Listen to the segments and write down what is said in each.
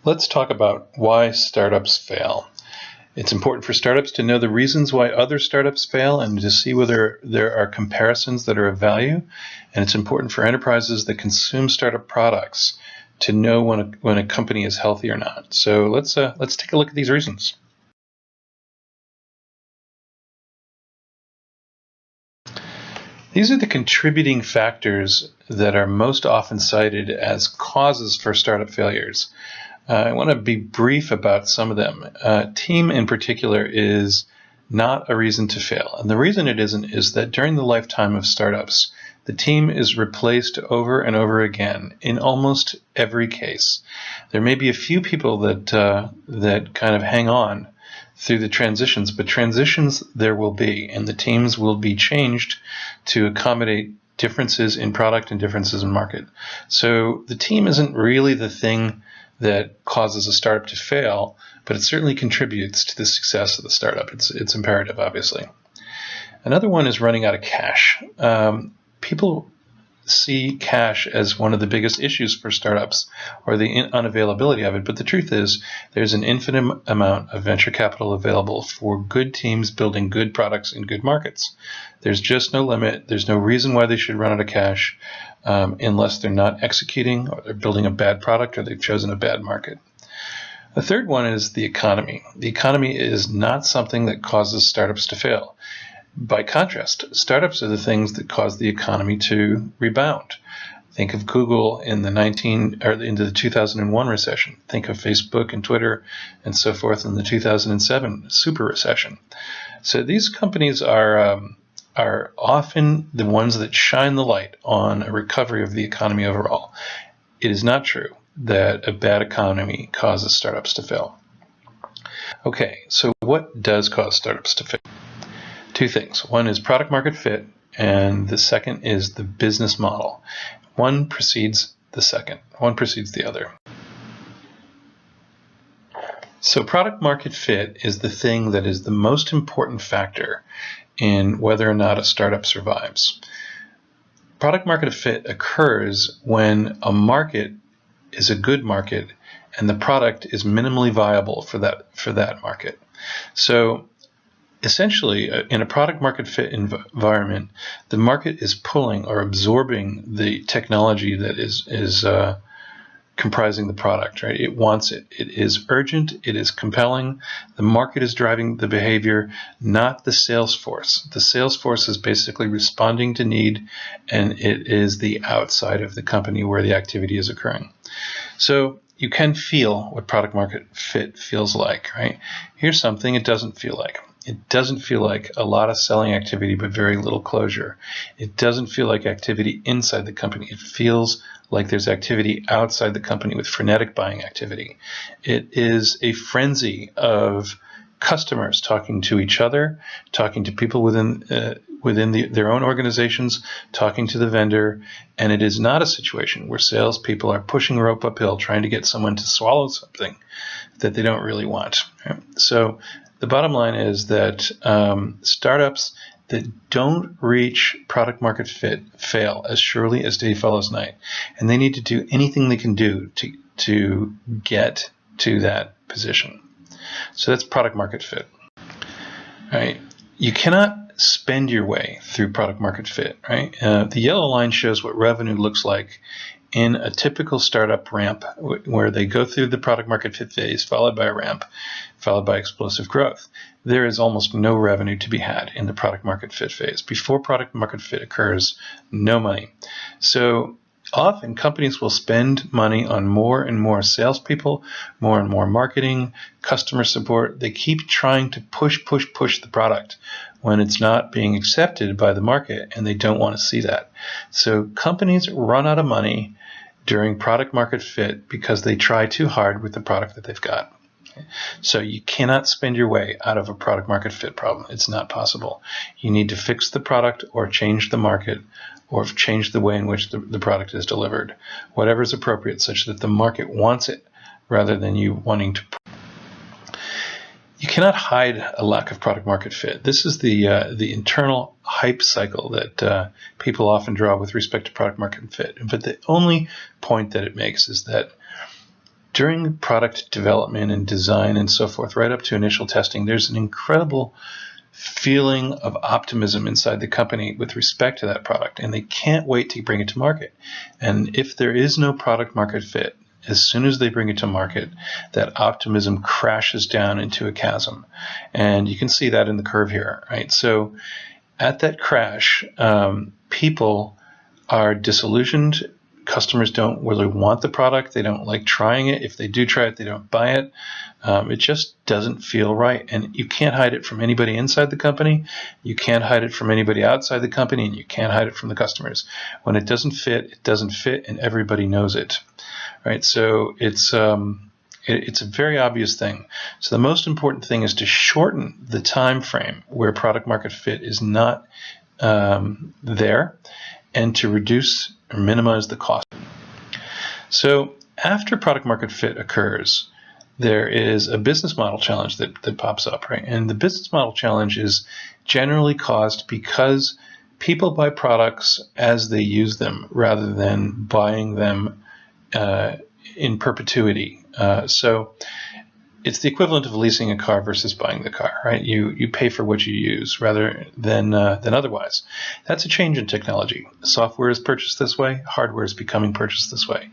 Let's talk about why startups fail. It's important for startups to know the reasons why other startups fail and to see whether there are comparisons that are of value. And it's important for enterprises that consume startup products to know when a company is healthy or not. So let's take a look at these reasons. These are the contributing factors that are most often cited as causes for startup failures. I want to be brief about some of them. Team in particular is not a reason to fail. And the reason it isn't is that during the lifetime of startups, the team is replaced over and over again in almost every case. There may be a few people that kind of hang on through the transitions, but transitions there will be, and the teams will be changed to accommodate differences in product and differences in market. So the team isn't really the thing that causes a startup to fail, but it certainly contributes to the success of the startup. It's imperative, obviously. Another one is running out of cash. People see cash as one of the biggest issues for startups, or the unavailability of it, but the truth is there's an infinite amount of venture capital available for good teams building good products in good markets. There's just no limit. There's no reason why they should run out of cash unless they're not executing, or they're building a bad product, or they've chosen a bad market. The third one is the economy. The economy is not something that causes startups to fail. By contrast, startups are the things that cause the economy to rebound. Think of Google into the 2001 recession. Think of Facebook and Twitter and so forth in the 2007 super recession. So these companies are often the ones that shine the light on a recovery of the economy overall. It is not true that a bad economy causes startups to fail. Okay, so what does cause startups to fail? Two things. One is product market fit, and the second is the business model. One precedes the second. One precedes the other. So product market fit is the thing that is the most important factor in whether or not a startup survives. Product market fit occurs when a market is a good market and the product is minimally viable for that market. So essentially, in a product market fit environment, the market is pulling or absorbing the technology that is comprising the product, right? It wants it. It is urgent. It is compelling. The market is driving the behavior, not the sales force. The sales force is basically responding to need, and it is the outside of the company where the activity is occurring. So you can feel what product market fit feels like, right? Here's something it doesn't feel like. It doesn't feel like a lot of selling activity, but very little closure. It doesn't feel like activity inside the company. It feels like there's activity outside the company with frenetic buying activity. It is a frenzy of customers talking to each other, talking to people within their own organizations, talking to the vendor, and it is not a situation where salespeople are pushing rope uphill trying to get someone to swallow something that they don't really want. Right? So the bottom line is that startups that don't reach product market fit fail as surely as day follows night, and they need to do anything they can do to get to that position. So that's product market fit. Right? You cannot spend your way through product market fit. Right? The yellow line shows what revenue looks like in a typical startup ramp, where they go through the product market fit phase, followed by a ramp, followed by explosive growth. There is almost no revenue to be had in the product market fit phase. Before product market fit occurs, no money. So often companies will spend money on more and more salespeople, more and more marketing, customer support. They keep trying to push the product when it's not being accepted by the market, and they don't want to see that. So companies run out of money during product market fit because they try too hard with the product that they've got. So you cannot spend your way out of a product market fit problem. It's not possible. You need to fix the product or change the market or change the way in which the product is delivered. Whatever is appropriate such that the market wants it rather than you wanting to. You cannot hide a lack of product market fit. This is the internal hype cycle that people often draw with respect to product market fit. But the only point that it makes is that during product development and design and so forth, right up to initial testing, there's an incredible feeling of optimism inside the company with respect to that product, and they can't wait to bring it to market. And if there is no product market fit, as soon as they bring it to market, that optimism crashes down into a chasm. And you can see that in the curve here, right? So at that crash, people are disillusioned. Customers don't really want the product. They don't like trying it. If they do try it, they don't buy it. It just doesn't feel right. And you can't hide it from anybody inside the company. You can't hide it from anybody outside the company, and you can't hide it from the customers. When it doesn't fit, and everybody knows it. Right? So it's a very obvious thing. So the most important thing is to shorten the time frame where product market fit is not there, and to reduce or minimize the cost. So after product market fit occurs, there is a business model challenge that pops up, right? And the business model challenge is generally caused because people buy products as they use them rather than buying them in perpetuity. So it's the equivalent of leasing a car versus buying the car, right? You pay for what you use rather than otherwise. That's a change in technology. Software is purchased this way. Hardware is becoming purchased this way.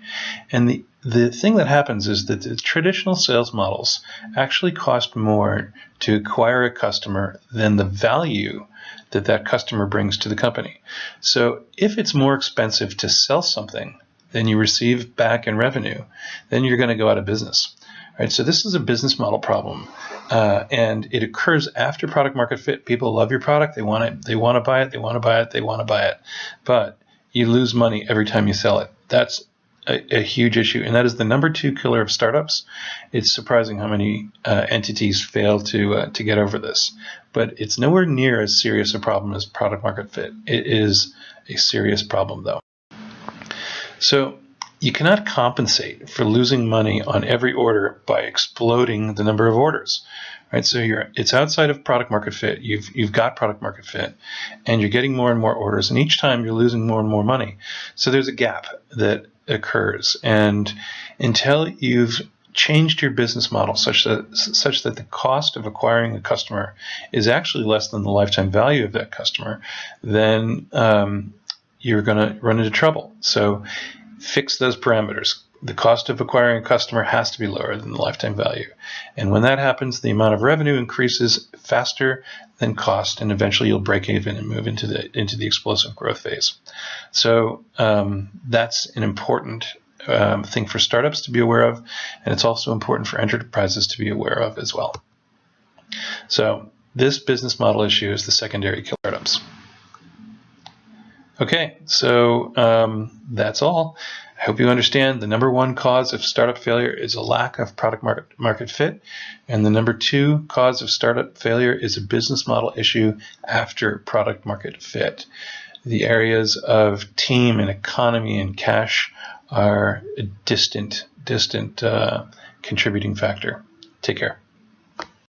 And the thing that happens is that the traditional sales models actually cost more to acquire a customer than the value that customer brings to the company. So if it's more expensive to sell something than you receive back in revenue, then you're going to go out of business. Right, so this is a business model problem, and it occurs after product market fit. People love your product. They want it. They want to buy it. They want to buy it. They want to buy it. But you lose money every time you sell it. That's a huge issue, and that is the number 2 killer of startups. It's surprising how many entities fail to get over this, but it's nowhere near as serious a problem as product market fit. It is a serious problem, though. So you cannot compensate for losing money on every order by exploding the number of orders, right? So it's outside of product market fit. You've got product market fit, and you're getting more and more orders, and each time you're losing more and more money. So there's a gap that occurs, and until you've changed your business model such that the cost of acquiring a customer is actually less than the lifetime value of that customer, then you're going to run into trouble. So fix those parameters. The cost of acquiring a customer has to be lower than the lifetime value. And when that happens, the amount of revenue increases faster than cost, and eventually you'll break even and move into the explosive growth phase. So that's an important thing for startups to be aware of, and it's also important for enterprises to be aware of as well. So this business model issue is the secondary killer of startups. Okay, so that's all. I hope you understand the number 1 cause of startup failure is a lack of product market fit, and the number 2 cause of startup failure is a business model issue after product market fit. The areas of team and economy and cash are a distant contributing factor. Take care.